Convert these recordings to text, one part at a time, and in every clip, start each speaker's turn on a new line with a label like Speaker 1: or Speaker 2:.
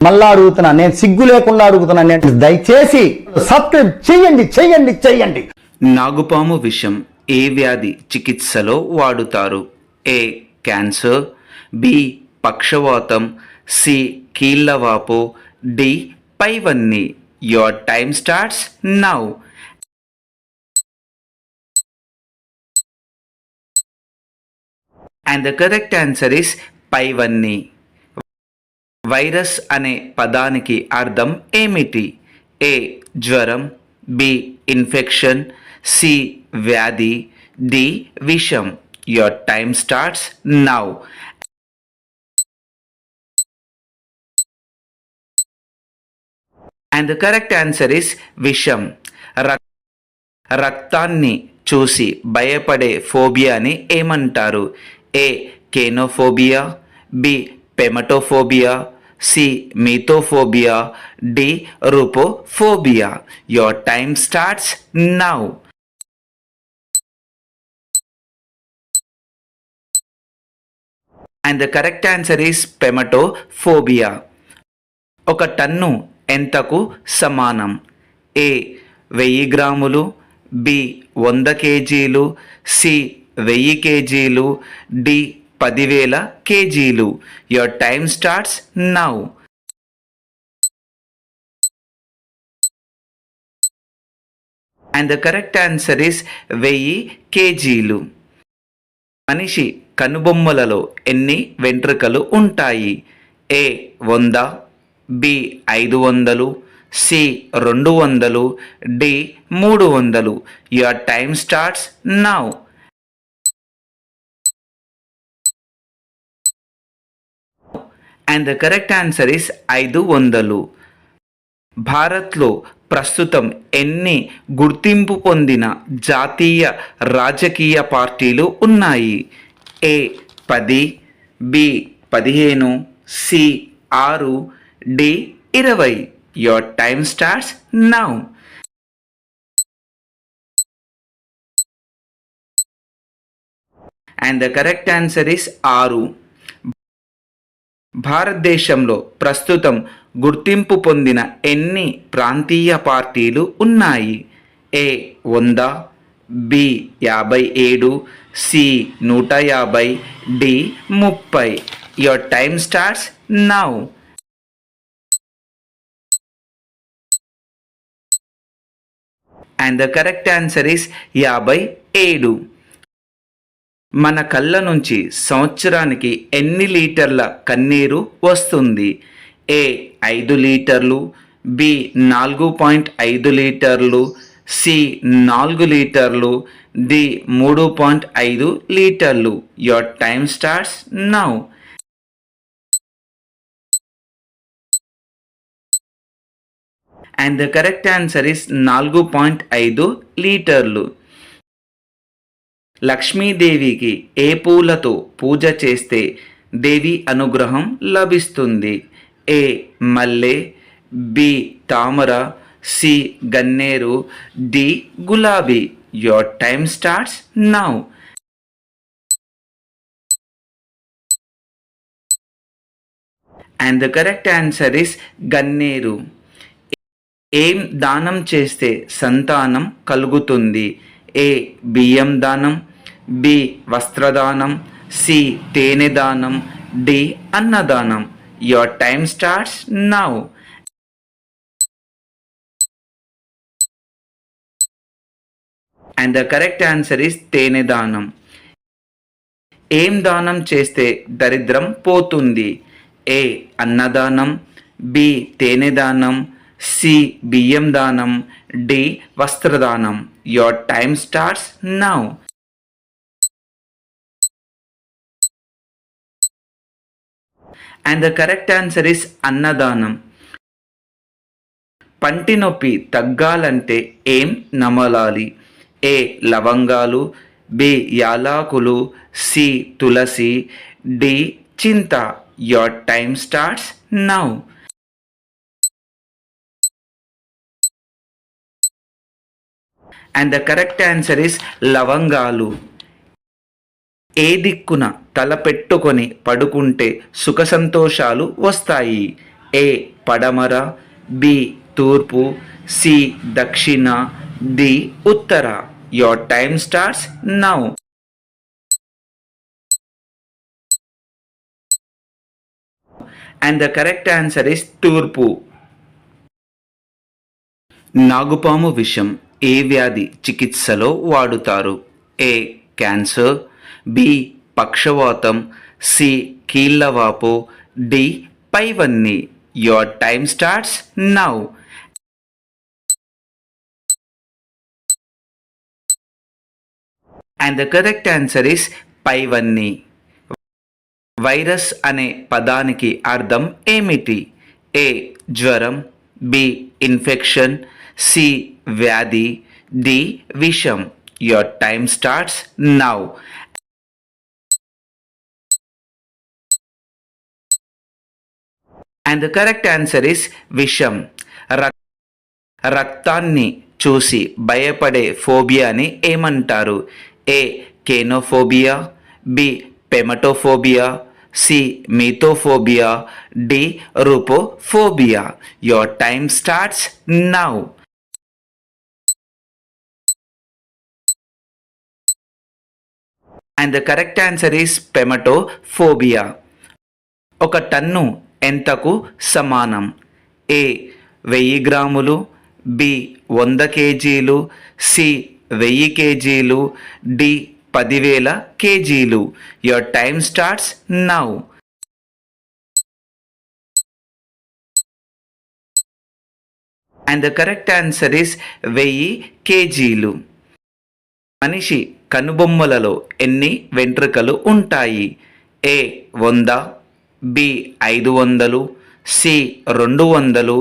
Speaker 1: మళ్ళా అడుగుతున్నా, నేను సిగ్గు లేకుండా అడుగుతున్నా, నేను దయచేసి సబ్స్క్రైబ్ చేయండి చేయండి చేయండి.
Speaker 2: నాగుపాము విషం ఏ వ్యాధి చికిత్సలో వాడుతారు? ఏ క్యాన్సర్, బి పక్షవాతం, సి కీళ్ళవాపు, డి పైవన్నీ. Your time starts now. And the correct answer is పైవన్నీ. వైరస్ అనే పదానికి అర్థం ఏమిటి? ఏ జ్వరం, బి ఇన్ఫెక్షన్, సి వ్యాధి, డి విషం. Your time starts now. And the correct answer is విషం. రక్తాన్ని చూసి భయపడే ఫోబియాని ఏమంటారు? ఏ కేనోఫోబియా, బి పెమటోఫోబియా, సి మీథోఫోబియా, డి రూపోఫోబియా. Your time starts now. And the correct answer is పెమటోఫోబియా. ఒక టన్ను ఎంతకు సమానం? ఏ 1000 గ్రాములు, బి 100 కేజీలు, సి 1000 కేజీలు, డి 10,000 కేజీలు. Your time starts now. And the correct answer is 1000 కేజీలు. మనిషి కనుబొమ్మలలో ఎన్ని వెంట్రుకలు ఉంటాయి? A 100, B 500, C 200, D 300. Your time starts now. And the correct answer is 500. భారత్లో ప్రస్తుతం ఎన్ని గుర్తింపు పొందిన జాతీయ రాజకీయ పార్టీలు ఉన్నాయి? A 10, B 15, C 6, D 20. Your time starts now. And the correct answer is 6. భారతదేశంలో ప్రస్తుతం గుర్తింపు పొందిన ఎన్ని ప్రాంతీయ పార్టీలు ఉన్నాయి? A 100, B 57, C 150, D 30. Your time starts now. And the correct answer is 57. మన కళ్ళ నుంచి సంవత్సరానికి ఎన్ని లీటర్ల కన్నీరు వస్తుంది? ఏ 5 లీటర్లు, బి 4.5 లీటర్లు, సి 4 లీటర్లు, డి 3.5 లీటర్లు. Your time starts now. And the correct answer is 4.5 లీటర్లు. లక్ష్మీదేవికి ఏ పూలతో పూజ చేస్తే దేవి అనుగ్రహం లభిస్తుంది? ఏ మల్లె, బి తామర, సి గన్నేరు, డి గులాబీ. Your time starts now. And the correct answer is గన్నేరు. ఏం దానం చేస్తే సంతానం కలుగుతుంది? ఏ బియ్యం దానం, బి వస్త్రదానం, సి తేనె దానం, డి అన్నదానం. Your time starts now. And the correct answer is తేనె దానం. ఏం దానం చేస్తే దరిద్రం పోతుంది? ఏ అన్నదానం, బి తేనె దానం, సి బియ్యం దానం, డి వస్త్రదానం. Your time starts now. And the correct answer is అన్నదానం. పంటి నొప్పి తగ్గాలంటే ఏం నమలాలి? ఏ లవంగాలు, బి యాలకులు, సి తులసి, డి చింత. Your time starts now. And the correct answer is లవంగాలు. ఏ దిక్కున తల పెట్టుకొని పడుకుంటే సుఖ సంతోషాలు వస్తాయి? ఏ పడమర, బి తూర్పు, సి దక్షిణ, డి ఉత్తర. Your time starts now. And the correct answer is తూర్పు. నాగుపాము విషం ఏ వ్యాధి చికిత్సలో వాడుతారు? ఏ క్యాన్సర్, బి పక్షవాతం, సి కీళ్ళవాపు, డి పైవన్నీ. Your time starts now. And the correct answer is పైవన్నీ. వైరస్ అనే పదానికి అర్థం ఏమిటి? ఏ జ్వరం, బి ఇన్ఫెక్షన్, సి వ్యాధి, డి విషం. Your time starts now. And the correct answer is విషం. రక్తాన్ని చూసి భయపడే ఫోబియాని ఏమంటారు? ఏ కేనోఫోబియా, బి పెమటోఫోబియా, సి మీథోఫోబియా, డి రూపోఫోబియా. Your time starts now. And the correct answer is పెమటోఫోబియా. ఒక టన్ను ఎంతకు సమానం? ఏ 1000 గ్రాములు, బి 100 కేజీలు, సి 1000 కేజీలు, డి 10,000 కేజీలు. Your time starts now. And the correct answer is 1000 కేజీలు. మనిషి కనుబొమ్మలలో ఎన్ని వెంట్రుకలు ఉంటాయి? A 100, B 500, C 200,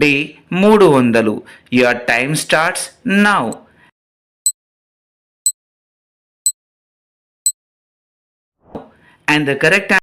Speaker 2: D 300. Your time starts now. And the correct